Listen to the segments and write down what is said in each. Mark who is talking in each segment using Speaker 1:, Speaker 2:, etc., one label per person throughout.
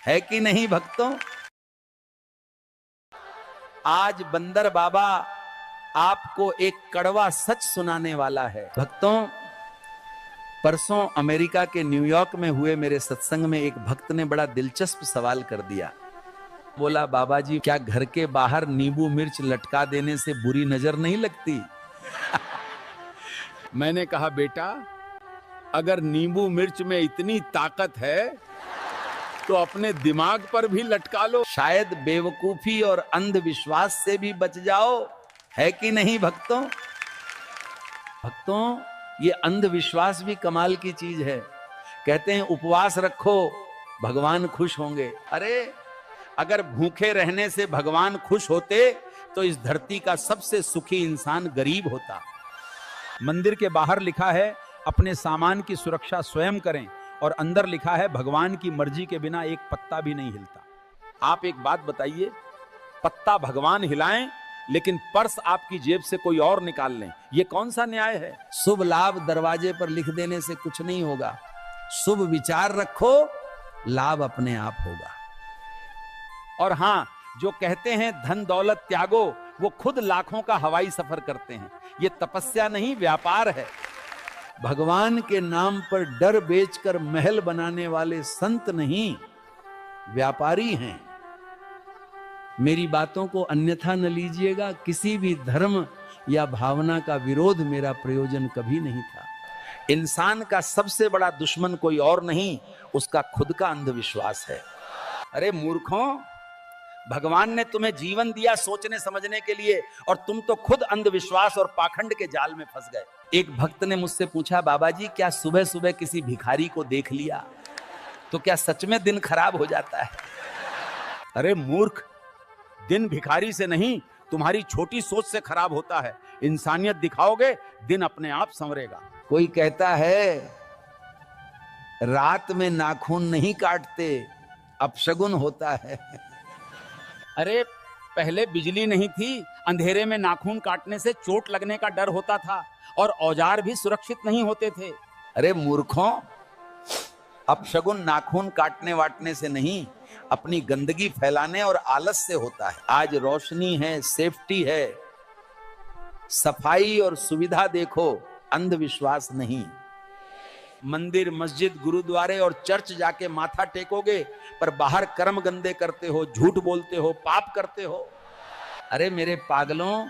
Speaker 1: है कि नहीं भक्तों? आज बंदर बाबा आपको एक कड़वा सच सुनाने वाला है। भक्तों, परसों अमेरिका के न्यूयॉर्क में हुए मेरे सत्संग में एक भक्त ने बड़ा दिलचस्प सवाल कर दिया। बोला, बाबा जी, क्या घर के बाहर नींबू मिर्च लटका देने से बुरी नजर नहीं लगती? मैंने कहा, बेटा, अगर नींबू मिर्च में इतनी ताकत है तो अपने दिमाग पर भी लटका लो, शायद बेवकूफी और अंधविश्वास से भी बच जाओ। है कि नहीं भक्तों? भक्तों, ये अंधविश्वास भी कमाल की चीज है। कहते हैं उपवास रखो, भगवान खुश होंगे। अरे, अगर भूखे रहने से भगवान खुश होते तो इस धरती का सबसे सुखी इंसान गरीब होता। मंदिर के बाहर लिखा है अपने सामान की सुरक्षा स्वयं करें, और अंदर लिखा है भगवान की मर्जी के बिना एक पत्ता भी नहीं हिलता। आप एक बात बताइए, पत्ता भगवान हिलाएं लेकिन पर्स आपकी जेब से कोई और निकाल लें, ये कौन सा न्याय है? शुभ लाभ दरवाजे पर लिख देने से कुछ नहीं होगा। शुभ विचार रखो, लाभ अपने आप होगा। और हां, जो कहते हैं धन दौलत त्यागो, वो खुद लाखों का हवाई सफर करते हैं। ये तपस्या नहीं, व्यापार है। भगवान के नाम पर डर बेचकर महल बनाने वाले संत नहीं, व्यापारी हैं। मेरी बातों को अन्यथा न लीजिएगा। किसी भी धर्म या भावना का विरोध मेरा प्रयोजन कभी नहीं था। इंसान का सबसे बड़ा दुश्मन कोई और नहीं, उसका खुद का अंधविश्वास है। अरे मूर्खों, भगवान ने तुम्हें जीवन दिया सोचने समझने के लिए, और तुम तो खुद अंधविश्वास और पाखंड के जाल में फंस गए। एक भक्त ने मुझसे पूछा, बाबा जी, क्या सुबह सुबह किसी भिखारी को देख लिया तो क्या सच में दिन खराब हो जाता है? अरे मूर्ख, दिन भिखारी से नहीं, तुम्हारी छोटी सोच से खराब होता है। इंसानियत दिखाओगे, दिन अपने आप संवरेगा। कोई कहता है रात में नाखून नहीं काटते, अपशगुन होता है। अरे, पहले बिजली नहीं थी, अंधेरे में नाखून काटने से चोट लगने का डर होता था, और औजार भी सुरक्षित नहीं होते थे। अरे मूर्खों, अपशगुन नाखून काटने वाटने से नहीं, अपनी गंदगी फैलाने और आलस से होता है। आज रोशनी है, सेफ्टी है, सफाई और सुविधा देखो, अंधविश्वास नहीं। मंदिर, मस्जिद, गुरुद्वारे और चर्च जाके माथा टेकोगे, पर बाहर कर्म गंदे करते हो, झूठ बोलते हो, पाप करते हो। अरे मेरे पागलों,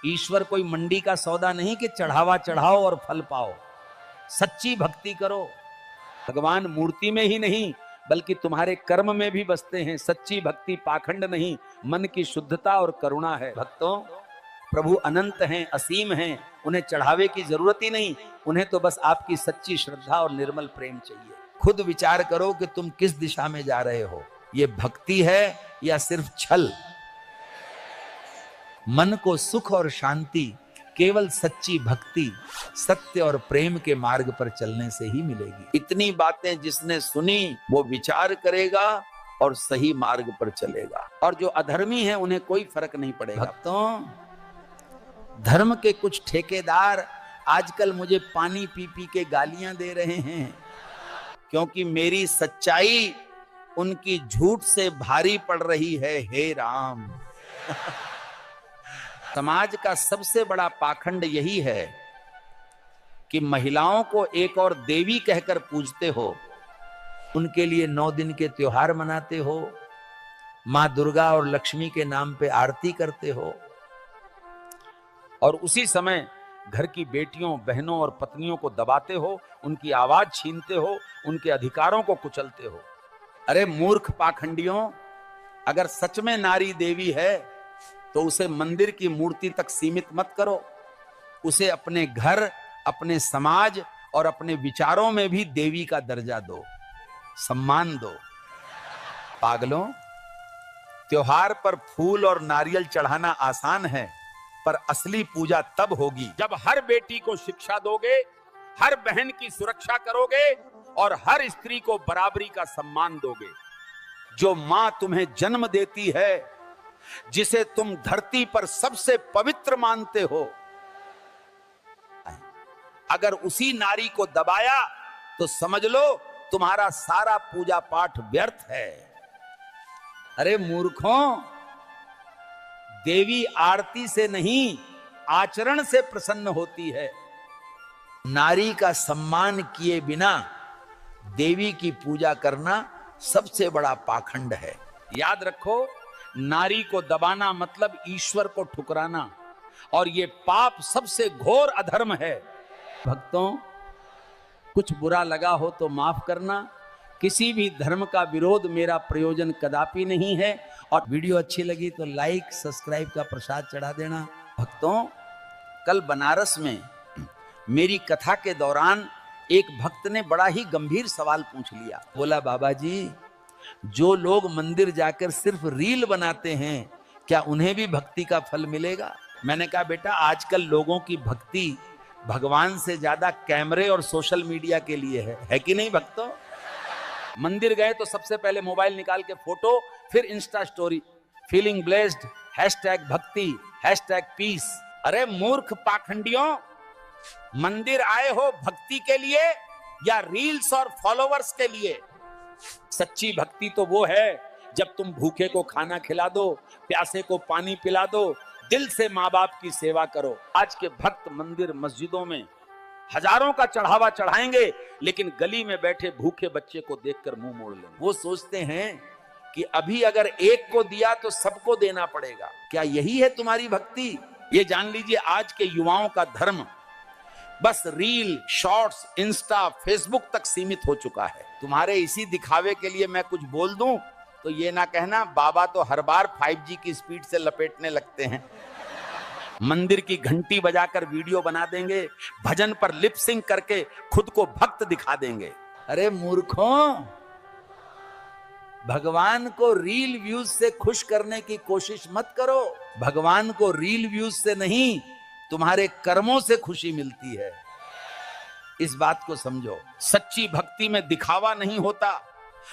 Speaker 1: ईश्वर कोई मंडी का सौदा नहीं कि चढ़ावा चढ़ाओ और फल पाओ। सच्ची भक्ति करो। भगवान मूर्ति में ही नहीं बल्कि तुम्हारे कर्म में भी बसते हैं। सच्ची भक्ति पाखंड नहीं, मन की शुद्धता और करुणा है। भक्तों, प्रभु अनंत हैं, असीम हैं, उन्हें चढ़ावे की जरूरत ही नहीं। उन्हें तो बस आपकी सच्ची श्रद्धा और निर्मल प्रेम चाहिए। खुद विचार करो कि तुम किस दिशा में जा रहे हो। ये भक्ति है या सिर्फ छल? मन को सुख और शांति केवल सच्ची भक्ति, सत्य और प्रेम के मार्ग पर चलने से ही मिलेगी। इतनी बातें जिसने सुनी वो विचार करेगा और सही मार्ग पर चलेगा, और जो अधर्मी है उन्हें कोई फर्क नहीं पड़ेगा। भक्तों, धर्म के कुछ ठेकेदार आजकल मुझे पानी पी पी के गालियां दे रहे हैं, क्योंकि मेरी सच्चाई उनकी झूठ से भारी पड़ रही है। हे राम, समाज का सबसे बड़ा पाखंड यही है कि महिलाओं को एक और देवी कहकर पूजते हो, उनके लिए 9 दिन के त्योहार मनाते हो, मां दुर्गा और लक्ष्मी के नाम पे आरती करते हो, और उसी समय घर की बेटियों, बहनों और पत्नियों को दबाते हो, उनकी आवाज छीनते हो, उनके अधिकारों को कुचलते हो। अरे मूर्ख पाखंडियों, अगर सच में नारी देवी है तो उसे मंदिर की मूर्ति तक सीमित मत करो। उसे अपने घर, अपने समाज और अपने विचारों में भी देवी का दर्जा दो, सम्मान दो। पागलों, त्योहार पर फूल और नारियल चढ़ाना आसान है, पर असली पूजा तब होगी जब हर बेटी को शिक्षा दोगे, हर बहन की सुरक्षा करोगे और हर स्त्री को बराबरी का सम्मान दोगे। जो मां तुम्हें जन्म देती है, जिसे तुम धरती पर सबसे पवित्र मानते हो, अगर उसी नारी को दबाया तो समझ लो तुम्हारा सारा पूजा पाठ व्यर्थ है। अरे मूर्खों, देवी आरती से नहीं आचरण से प्रसन्न होती है। नारी का सम्मान किए बिना देवी की पूजा करना सबसे बड़ा पाखंड है। याद रखो, नारी को दबाना मतलब ईश्वर को ठुकराना, और ये पाप सबसे घोर अधर्म है। भक्तों, कुछ बुरा लगा हो तो माफ करना। किसी भी धर्म का विरोध मेरा प्रयोजन कदापि नहीं है। और वीडियो अच्छी लगी तो लाइक सब्सक्राइब का प्रसाद चढ़ा देना। भक्तों, कल बनारस में मेरी कथा के दौरान एक भक्त ने बड़ा ही गंभीर सवाल पूछ लिया। बोला, बाबा जी, जो लोग मंदिर जाकर सिर्फ रील बनाते हैं, क्या उन्हें भी भक्ति का फल मिलेगा? मैंने कहा, बेटा, आजकल लोगों की भक्ति भगवान से ज्यादा कैमरे और सोशल मीडिया के लिए है कि नहीं भक्तों? मंदिर गए तो सबसे पहले मोबाइल निकाल के फोटो, फिर इंस्टा स्टोरी, फीलिंग ब्लेस्ड, #भक्ति, #पीस। अरे मूर्ख पाखंडियों, मंदिर आए हो भक्ति के लिए या रील्स और फॉलोवर्स के लिए? सच्ची भक्ति तो वो है जब तुम भूखे को खाना खिला दो, प्यासे को पानी पिला दो, दिल से माँ बाप की सेवा करो। आज के भक्त मंदिर मस्जिदों में हजारों का चढ़ावा चढ़ाएंगे, लेकिन गली में बैठे भूखे बच्चे को देखकर मुंह मोड़ लेंगे। वो सोचते हैं कि अभी अगर एक को दिया तो सबको देना पड़ेगा। क्या यही है तुम्हारी भक्ति? ये जान लीजिए, आज के युवाओं का धर्म बस रील, शॉर्ट्स, इंस्टा, फेसबुक तक सीमित हो चुका है। तुम्हारे इसी दिखावे के लिए मैं कुछ बोल दूं तो ये ना कहना, बाबा तो हर बार 5G की स्पीड से लपेटने लगते हैं। मंदिर की घंटी बजाकर वीडियो बना देंगे, भजन पर लिप सिंक करके खुद को भक्त दिखा देंगे। अरे मूर्खों, भगवान को रील व्यूज से खुश करने की कोशिश मत करो। भगवान को रील व्यूज से नहीं, तुम्हारे कर्मों से खुशी मिलती है। इस बात को समझो। सच्ची भक्ति में दिखावा नहीं होता,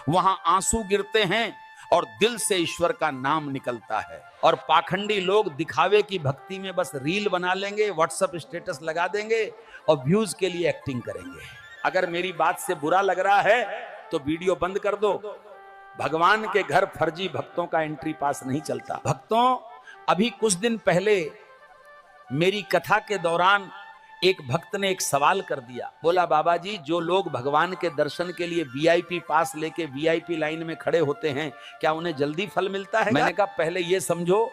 Speaker 1: वहां आंसू गिरते हैं और दिल से ईश्वर का नाम निकलता है। और पाखंडी लोग दिखावे की भक्ति में बस रील बना लेंगे, व्हाट्सएप स्टेटस लगा देंगे और व्यूज के लिए एक्टिंग करेंगे। अगर मेरी बात से बुरा लग रहा है तो वीडियो बंद कर दो। भगवान के घर फर्जी भक्तों का एंट्री पास नहीं चलता। भक्तों, अभी कुछ दिन पहले मेरी कथा के दौरान एक भक्त ने एक सवाल कर दिया। बोला, बाबा जी, जो लोग भगवान के दर्शन के लिए VIP पास लेके VIP लाइन में खड़े होते हैं, क्या उन्हें जल्दी फल मिलता है? मैंने कहा, पहले ये समझो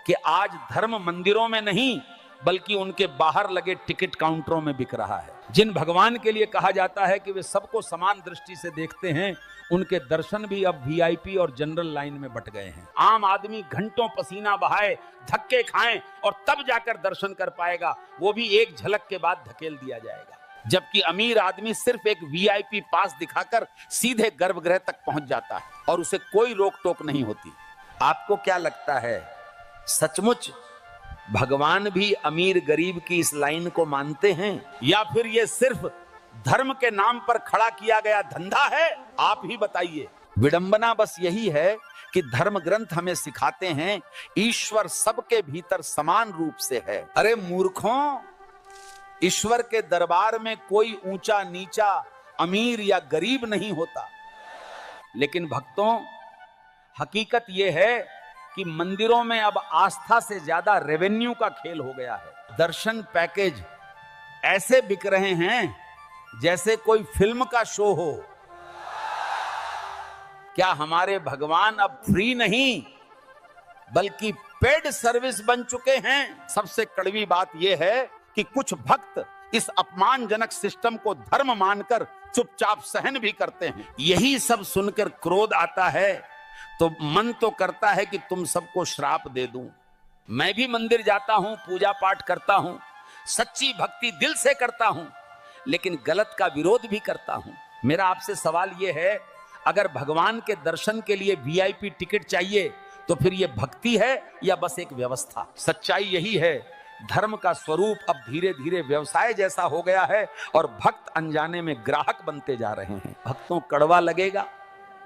Speaker 1: कि आज धर्म मंदिरों में नहीं बल्कि उनके बाहर लगे टिकट काउंटरों में बिक रहा है। जिन भगवान के लिए कहा जाता है कि वे सबको समान दृष्टि से देखते हैं, उनके दर्शन भी अब VIP और जनरल लाइन में बट गए हैं। आम आदमी घंटों पसीना बहाए, धक्के खाएं और तब जाकर दर्शन कर पाएगा, वो भी एक झलक के बाद धकेल दिया जाएगा। जबकि अमीर आदमी सिर्फ एक VIP पास दिखाकर सीधे गर्भगृह तक पहुंच जाता है और उसे कोई रोक टोक नहीं होती। आपको क्या लगता है, सचमुच भगवान भी अमीर गरीब की इस लाइन को मानते हैं, या फिर ये सिर्फ धर्म के नाम पर खड़ा किया गया धंधा है? आप ही बताइए। विडंबना बस यही है कि धर्म ग्रंथ हमें सिखाते हैं ईश्वर सबके भीतर समान रूप से है। अरे मूर्खों, ईश्वर के दरबार में कोई ऊंचा नीचा, अमीर या गरीब नहीं होता। लेकिन भक्तों, हकीकत यह है कि मंदिरों में अब आस्था से ज्यादा रेवेन्यू का खेल हो गया है। दर्शन पैकेज ऐसे बिक रहे हैं जैसे कोई फिल्म का शो हो। क्या हमारे भगवान अब फ्री नहीं बल्कि पेड सर्विस बन चुके हैं? सबसे कड़वी बात यह है कि कुछ भक्त इस अपमानजनक सिस्टम को धर्म मानकर चुपचाप सहन भी करते हैं। यही सब सुनकर क्रोध आता है तो मन तो करता है कि तुम सबको श्राप दे दूं। मैं भी मंदिर जाता हूं, पूजा पाठ करता हूं, सच्ची भक्ति दिल से करता हूं, लेकिन गलत का विरोध भी करता हूं। मेरा आपसे सवाल यह है, अगर भगवान के दर्शन के लिए VIP टिकट चाहिए तो फिर यह भक्ति है या बस एक व्यवस्था? सच्चाई यही है, धर्म का स्वरूप अब धीरे धीरे व्यवसाय जैसा हो गया है और भक्त अनजाने में ग्राहक बनते जा रहे हैं। भक्तों, कड़वा लगेगा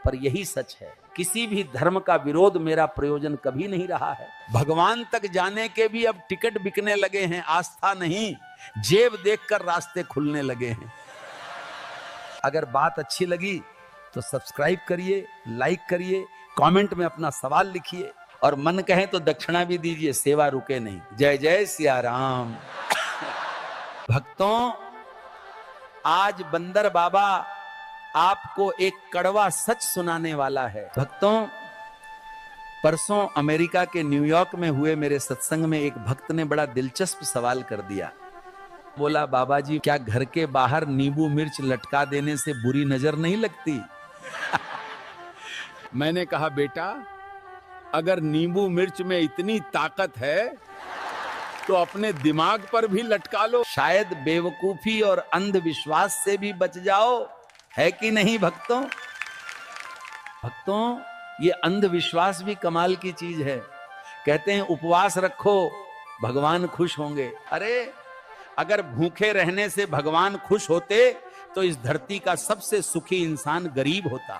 Speaker 1: पर यही सच है। किसी भी धर्म का विरोध मेरा प्रयोजन कभी नहीं रहा है। भगवान तक जाने के भी अब टिकट बिकने लगे हैं, आस्था नहीं, जेब देखकर रास्ते खुलने लगे हैं। अगर बात अच्छी लगी तो सब्सक्राइब करिए, लाइक करिए, कमेंट में अपना सवाल लिखिए और मन कहे तो दक्षिणा भी दीजिए, सेवा रुके नहीं। जय जय सिया राम। भक्तों, आज बंदर बाबा आपको एक कड़वा सच सुनाने वाला है। भक्तों, परसों अमेरिका के न्यूयॉर्क में हुए मेरे सत्संग में एक भक्त ने बड़ा दिलचस्प सवाल कर दिया। बोला, बाबा जी, क्या घर के बाहर नींबू मिर्च लटका देने से बुरी नजर नहीं लगती? मैंने कहा, बेटा, अगर नींबू मिर्च में इतनी ताकत है तो अपने दिमाग पर भी लटका लो, शायद बेवकूफी और अंधविश्वास से भी बच जाओ, है कि नहीं भक्तों? भक्तों, ये अंधविश्वास भी कमाल की चीज है। कहते हैं उपवास रखो, भगवान खुश होंगे। अरे, अगर भूखे रहने से भगवान खुश होते तो इस धरती का सबसे सुखी इंसान गरीब होता।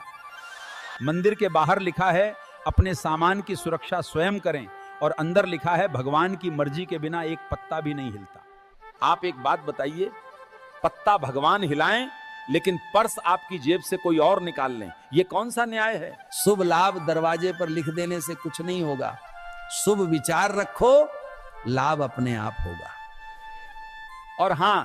Speaker 2: मंदिर के बाहर लिखा है अपने सामान की सुरक्षा स्वयं करें, और अंदर लिखा है भगवान की मर्जी के बिना एक पत्ता भी नहीं हिलता। आप एक बात बताइए, पत्ता भगवान हिलाएं लेकिन पर्स आपकी जेब से कोई और निकाल लें, ये कौन सा न्याय है?
Speaker 1: शुभ लाभ दरवाजे पर लिख देने से कुछ नहीं होगा। शुभ विचार रखो, लाभ अपने आप होगा।
Speaker 2: और हां,